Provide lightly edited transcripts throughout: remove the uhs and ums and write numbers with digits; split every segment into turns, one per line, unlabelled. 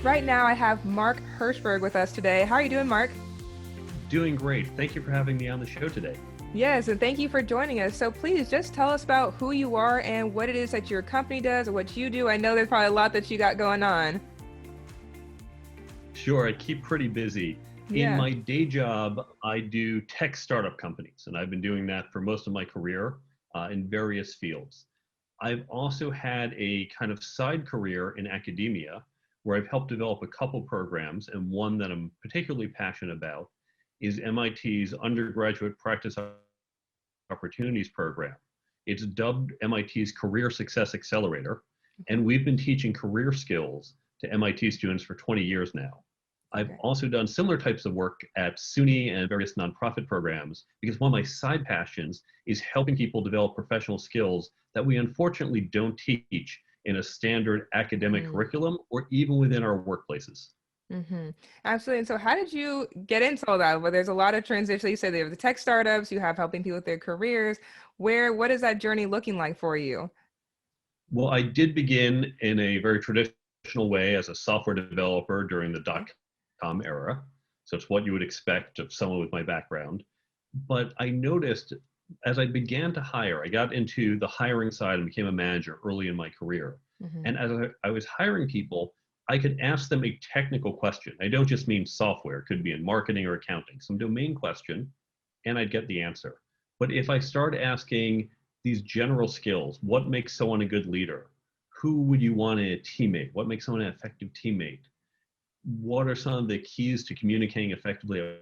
Right now I have Mark Herschberg with us today. How are you doing, Mark?
Doing great. Thank you for having me on the show today.
Yes, and thank you for joining us. So please just tell us about who you are and what it is that your company does or what you do. I know there's probably a lot that you got going on.
Sure, I keep pretty busy. In
Yeah.
my day job, I do tech startup companies, and I've been doing that for most of my career in various fields. I've also had a kind of side career in academia where I've helped develop a couple programs, and one that I'm particularly passionate about is MIT's undergraduate practice opportunities program. It's dubbed MIT's Career Success Accelerator, and we've been teaching career skills to MIT students for 20 years now. I've
Okay.
also done similar types of work at SUNY and various nonprofit programs because one of my side passions is helping people develop professional skills that we unfortunately don't teach in a standard academic curriculum or even within our workplaces.
Mm-hmm. Absolutely. And so how did you get into all that? Well, there's a lot of transition. You said there are the tech startups, you have helping people with their careers. What is that journey looking like for you?
Well, I did begin in a very traditional way as a software developer during the
Okay.
dot-com era. So it's what you would expect of someone with my background. But I noticed as I began to hire, I got into the hiring side and became a manager early in my career.
Mm-hmm.
And as I was hiring people, I could ask them a technical question. I don't just mean software, it could be in marketing or accounting, some domain question, and I'd get the answer. But if I start asking these general skills, what makes someone a good leader? Who would you want in a teammate? What makes someone an effective teammate? What are some of the keys to communicating effectively?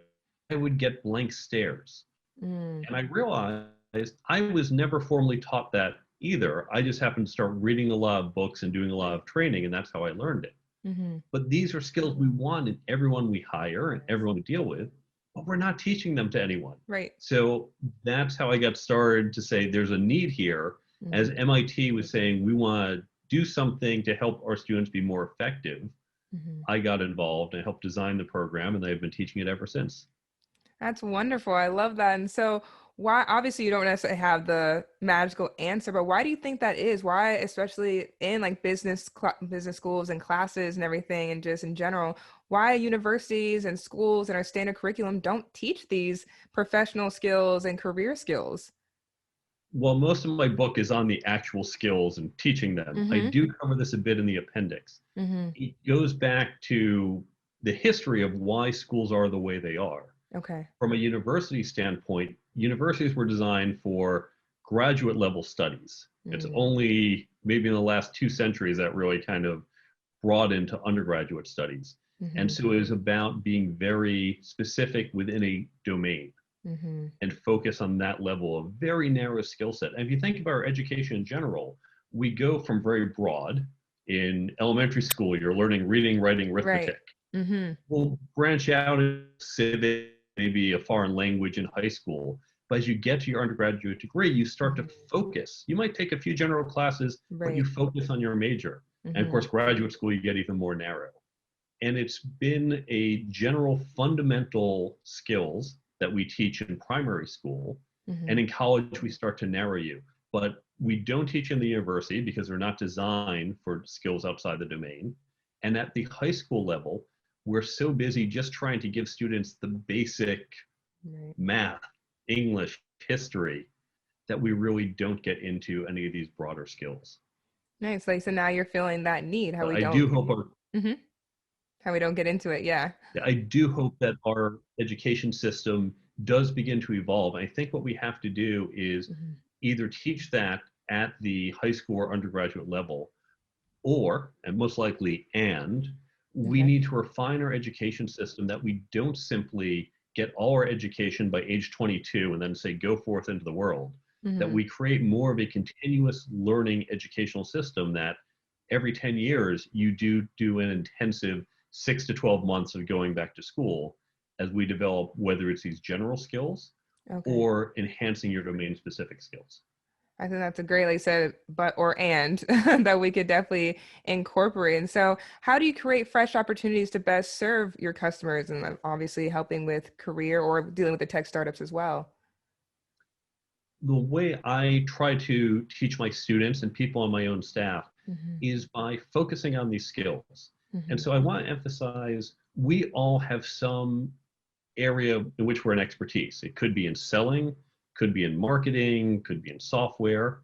I would get blank stares.
Mm.
And I realized I was never formally taught that either. I just happened to start reading a lot of books and doing a lot of training, and that's how I learned it.
Mm-hmm.
But these are skills we want in everyone we hire and everyone we deal with, but we're not teaching them to anyone.
Right.
So that's how I got started to say there's a need here. As
Mm-hmm.
MIT was saying, we want to do something to help our students be more effective.
Mm-hmm.
I got involved and helped design the program, and I've been teaching it ever since.
That's wonderful. I love that. And so, why, obviously, you don't necessarily have the magical answer, but why do you think that is? Why, especially in like business schools and classes and everything, and just in general, why universities and schools and our standard curriculum don't teach these professional skills and career skills?
Well, most of my book is on the actual skills and teaching them. I
Mm-hmm.
do cover this a bit in the appendix.
Mm-hmm.
It goes back to the history of why schools are the way they are.
Okay.
From a university standpoint, universities were designed for graduate level studies. It's
Mm.
only maybe in the last 2 centuries that really kind of brought into undergraduate studies. And
Mm-hmm.
so it is about being very specific within a domain
Mm-hmm.
and focus on that level of very narrow skill set. And if you think about our education in general, we go from very broad. In elementary school, you're learning reading, writing,
Right.
arithmetic.
Mm-hmm.
We'll branch out in civics, maybe a foreign language in high school. But as you get to your undergraduate degree, you start to focus. You might take a few general classes, but you
Right.
focus on your major. And of
Mm-hmm.
course, graduate school, you get even more narrow. And it's been a general fundamental skills that we teach in primary school.
Mm-hmm.
And in college, we start to narrow you. But we don't teach in the university because they're not designed for skills outside the domain. And at the high school level, we're so busy just trying to give students the basic
Right.
math, English, history that we really don't get into any of these broader skills.
Nice. Like so now you're feeling that need, how
But
we don't. Mm-hmm. How we don't get into it. Yeah.
I do hope that our education system does begin to evolve. I think what we have to do is
Mm-hmm.
either teach that at the high school or undergraduate level, or, and most likely, and we
Okay.
need to refine our education system that we don't simply get all our education by age 22 and then say, go forth into the world. That
Mm-hmm.
we create more of a continuous learning educational system that every 10 years you do an intensive 6 to 12 months of going back to school as we develop whether it's these general skills
Okay.
or enhancing your domain specific skills.
I think that's a great, like you said, but or and that we could definitely incorporate. And so, how do you create fresh opportunities to best serve your customers and obviously helping with career or dealing with the tech startups as well?
The way I try to teach my students and people on my own staff
Mm-hmm.
is by focusing on these skills. And
Hmm.
so I want to emphasize we all have some area in which we're an expertise. It could be in selling, could be in marketing, could be in software.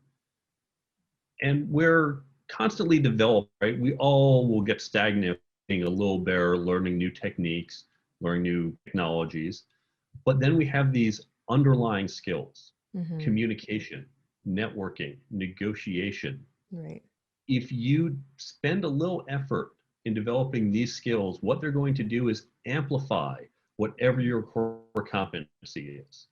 And we're constantly developing, right? We all will get stagnant, being a little better, learning new techniques, learning new technologies. But then we have these underlying skills:
Hmm.
communication, networking, negotiation.
Right.
If you spend a little effort in developing these skills, what they're going to do is amplify whatever your core competency is.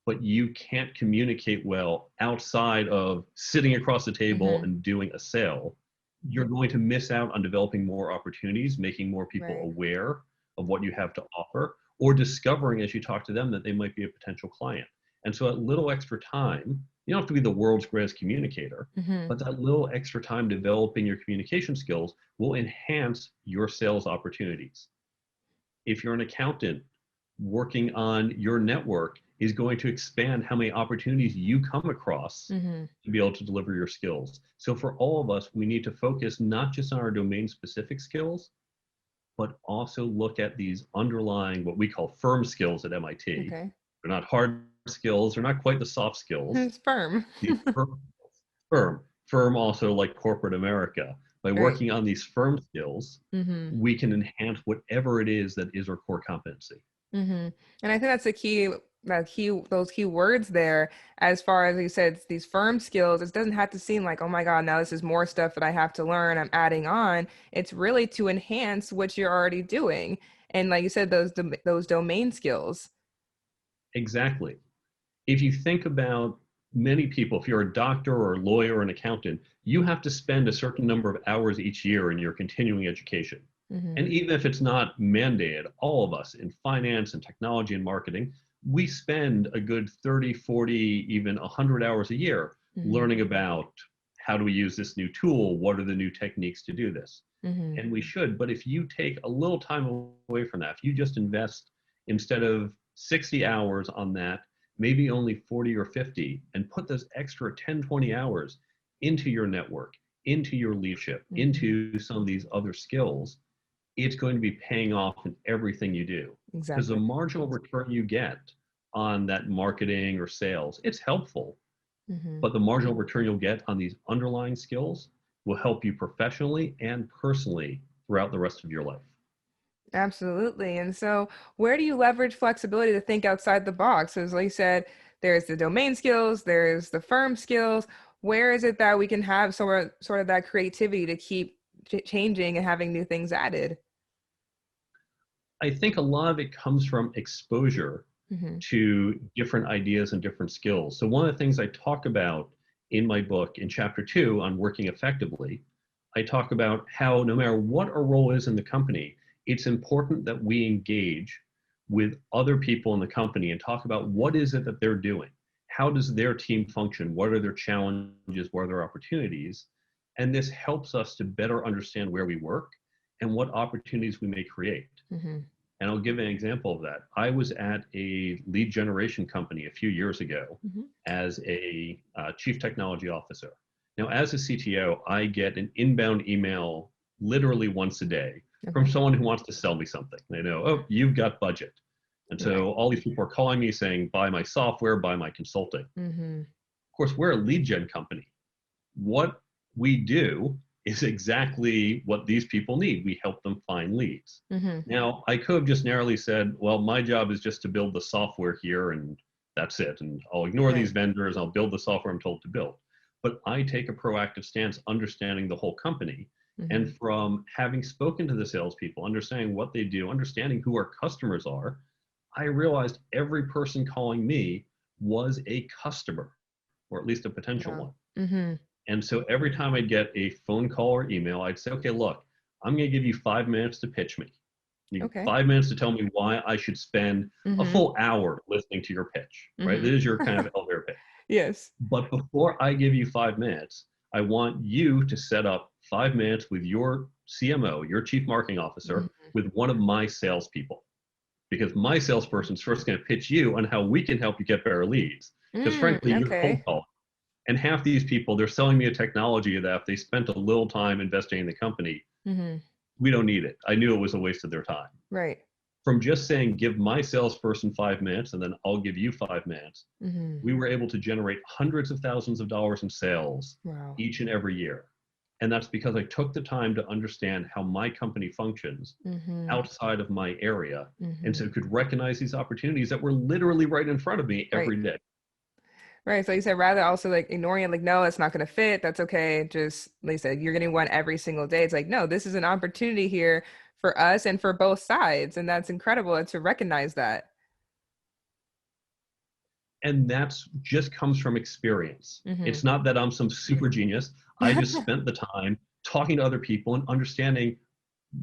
But you can't communicate well outside of sitting across the table
Hmm.
and doing a sale, you're going to miss out on developing more opportunities, making more people
Right.
aware of what you have to offer, or discovering as you talk to them that they might be a potential client. And so that little extra time, you don't have to be the world's greatest communicator,
Hmm.
but that little extra time developing your communication skills will enhance your sales opportunities. If you're an accountant, working on your network is going to expand how many opportunities you come across
Hmm.
to be able to deliver your skills. So for all of us, we need to focus not just on our domain specific skills, but also look at these underlying, what we call firm skills at MIT.
Okay.
They're not hard skills, they're not quite the soft skills.
It's firm.
These firm also like corporate America. By
Right.
working on these firm skills,
Hmm.
we can enhance whatever it is that is our core competency.
Hmm. And I think that's the key, those key words there, as far as you said, these firm skills. It doesn't have to seem like, oh my God, now this is more stuff that I have to learn, I'm adding on. It's really to enhance what you're already doing. And like you said, those domain skills.
Exactly. If you think about many people, if you're a doctor or a lawyer or an accountant, you have to spend a certain number of hours each year in your continuing education.
Hmm.
And even if it's not mandated, all of us in finance and technology and marketing, we spend a good 30, 40, even 100 hours a year
Hmm.
learning about how do we use this new tool? What are the new techniques to do this?
Hmm.
And we should. But if you take a little time away from that, if you just invest instead of 60 hours on that, maybe only 40 or 50, and put those extra 10, 20 hours into your network, into your leadership,
Hmm.
into some of these other skills, it's going to be paying off in everything you do. Because the
Exactly.
marginal return you get on that marketing or sales, it's helpful,
Hmm.
but the marginal return you'll get on these underlying skills will help you professionally and personally throughout the rest of your life.
Absolutely. And so, where do you leverage flexibility to think outside the box? As like you said, there's the domain skills, there's the firm skills. Where is it that we can have sort of that creativity to keep changing and having new things added?
I think a lot of it comes from exposure
Hmm.
to different ideas and different skills. So, one of the things I talk about in my book in chapter 2 on working effectively, I talk about how no matter what our role is in the company, it's important that we engage with other people in the company and talk about what is it that they're doing? How does their team function? What are their challenges? What are their opportunities? And this helps us to better understand where we work and what opportunities we may create.
Hmm.
And I'll give an example of that. I was at a lead generation company a few years ago
Hmm.
as a chief technology officer. Now, as a CTO, I get an inbound email literally once a day from
Okay.
someone who wants to sell me something. They know, oh, you've got budget. And
Right.
so all these people are calling me saying, buy my software, buy my consulting. Of
Hmm.
course, we're a lead gen company. What we do is exactly what these people need. We help them find leads.
Hmm.
Now, I could have just narrowly said, well, my job is just to build the software here and that's it. And I'll ignore
Right.
these vendors. I'll build the software I'm told to build. But I take a proactive stance, understanding the whole company.
Hmm.
And from having spoken to the salespeople, understanding what they do, understanding who our customers are, I realized every person calling me was a customer, or at least a potential
Wow.
one.
Hmm.
And so every time I'd get a phone call or email, I'd say, okay, look, I'm going to give you 5 minutes to pitch me. You
Okay.
5 minutes to tell me why I should spend a
Hmm.
full hour listening to your pitch, right?
Hmm.
This is your kind of elevator pitch.
Yes.
But before I give you 5 minutes, I want you to set up 5 minutes with your CMO, your chief marketing officer,
Hmm.
with one of my salespeople. Because my salesperson's first going to pitch you on how we can help you get better leads. Because frankly, you're cold
Okay.
calling. And half these people, they're selling me a technology that if they spent a little time investing in the company,
Hmm.
we don't need it. I knew it was a waste of their time.
Right.
From just saying, give my salesperson 5 minutes and then I'll give you 5 minutes,
Hmm.
we were able to generate hundreds of thousands of dollars in sales
Wow.
each and every year. And that's because I took the time to understand how my company functions
Hmm.
outside of my area. And
Hmm.
so could recognize these opportunities that were literally right in front of me
Right.
every day.
Right. So you said rather also like ignoring it, like, no, it's not going to fit. That's okay. Just like you said, you're getting one every single day. It's like, no, this is an opportunity here for us and for both sides. And that's incredible to recognize that.
And that's just comes from experience.
Hmm.
It's not that I'm some super genius. I just spent the time talking to other people and understanding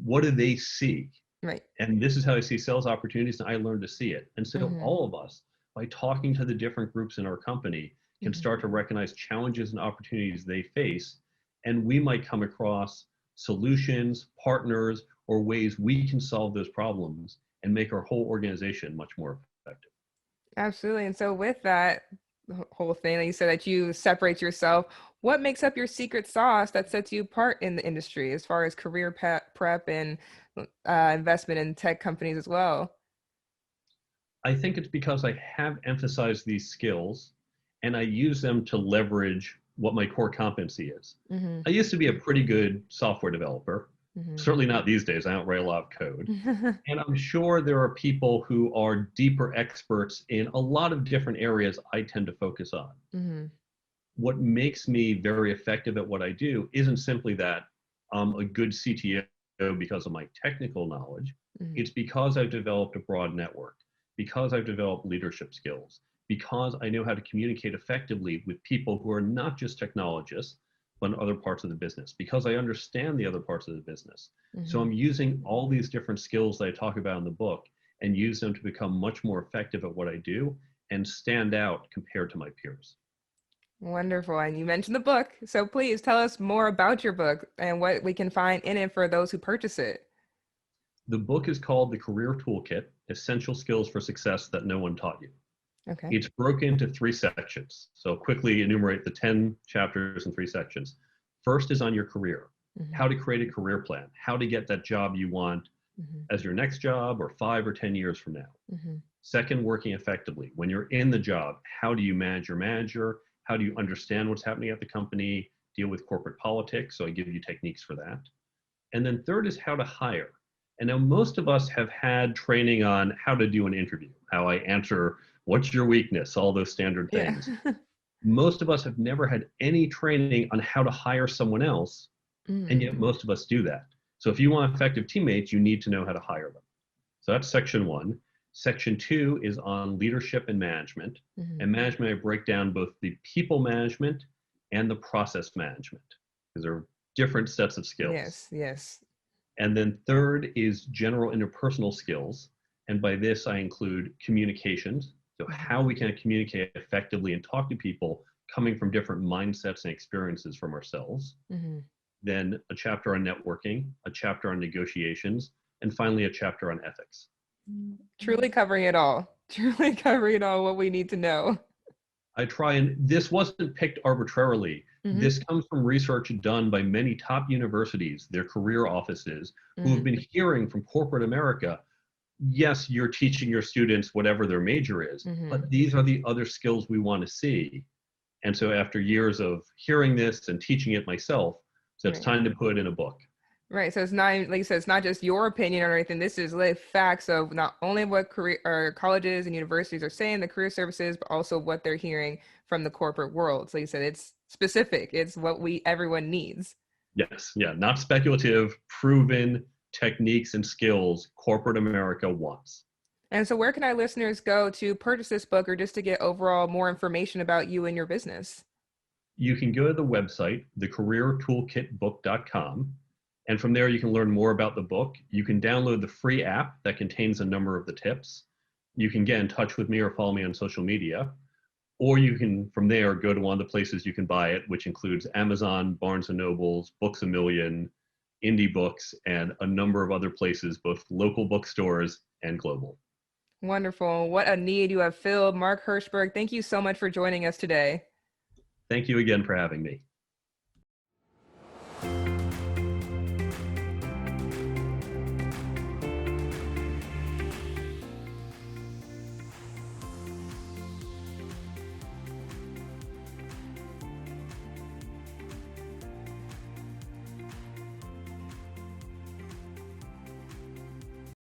what do they see.
Right.
And this is how I see sales opportunities, and I learned to see it. And so
Hmm.
all of us, by talking to the different groups in our company, can
Hmm.
start to recognize challenges and opportunities they face. And we might come across solutions, partners, or ways we can solve those problems and make our whole organization much more effective.
Absolutely. And so with that whole thing, like you said that you separate yourself, what makes up your secret sauce that sets you apart in the industry as far as career prep and investment in tech companies as well?
I think it's because I have emphasized these skills and I use them to leverage what my core competency is.
Hmm.
I used to be a pretty good software developer.
Hmm.
Certainly not these days. I don't write a lot of code. And I'm sure there are people who are deeper experts in a lot of different areas I tend to focus on.
Hmm.
What makes me very effective at what I do isn't simply that I'm a good CTO because of my technical knowledge.
Hmm.
It's because I've developed a broad network, because I've developed leadership skills, because I know how to communicate effectively with people who are not just technologists, but in other parts of the business, because I understand the other parts of the business. So
Hmm.
I'm using all these different skills that I talk about in the book and use them to become much more effective at what I do and stand out compared to my peers.
Wonderful. And you mentioned the book. So please tell us more about your book and what we can find in it for those who purchase it.
The book is called The Career Toolkit: Essential Skills for Success That No One Taught You.
Okay.
It's broken into 3 sections. So I'll quickly enumerate the 10 chapters in 3 sections. First is on your career,
Hmm.
how to create a career plan, how to get that job you want
Hmm.
as your next job or 5 or 10 years from now.
Hmm.
Second, working effectively. When you're in the job, how do you manage your manager? How do you understand what's happening at the company? Deal with corporate politics. So I give you techniques for that. And then third is how to hire. And now most of us have had training on how to do an interview, how I answer, what's your weakness, all those standard
Yeah.
things. Most of us have never had any training on how to hire someone else, and
Mm.
yet most of us do that. So if you want effective teammates, you need to know how to hire them. So that's section one. Section two is on leadership and management.
Hmm.
And management, I break down both the people management and the process management, because they're different sets of skills.
Yes. Yes.
And then third is general interpersonal skills. And by this, I include communications. So,
Hmm.
how we can communicate effectively and talk to people coming from different mindsets and experiences from ourselves.
Hmm.
Then a chapter on networking, a chapter on negotiations, and finally a chapter on ethics.
Truly covering it all. Truly covering it all, what we need to know.
I try, and this wasn't picked arbitrarily.
Hmm.
This comes from research done by many top universities, their career offices, who have
Hmm.
been hearing from corporate America, yes, you're teaching your students whatever their major is,
Hmm.
but these are the other skills we want to see. And so after years of hearing this and teaching it myself, so it's
Right.
time to put it in a book.
Right. So it's not, like you said, it's not just your opinion or anything. This is like facts of not only what career or colleges and universities are saying, the career services, but also what they're hearing from the corporate world. So you said it's specific. It's what everyone needs.
Yes, yeah, not speculative, proven techniques and skills corporate America wants.
And so where can our listeners go to purchase this book or just to get overall more information about you and your business?
You can go to the website, thecareertoolkitbook.com, and from there you can learn more about the book. You can download the free app that contains a number of the tips. You can get in touch with me or follow me on social media, or you can from there go to one of the places you can buy it, which includes Amazon, Barnes and Nobles, Books a Million, Indie Books, and a number of other places, both local bookstores and global.
Wonderful. What a need you have filled. Mark Herschberg, thank you so much for joining us today.
Thank you again for having me.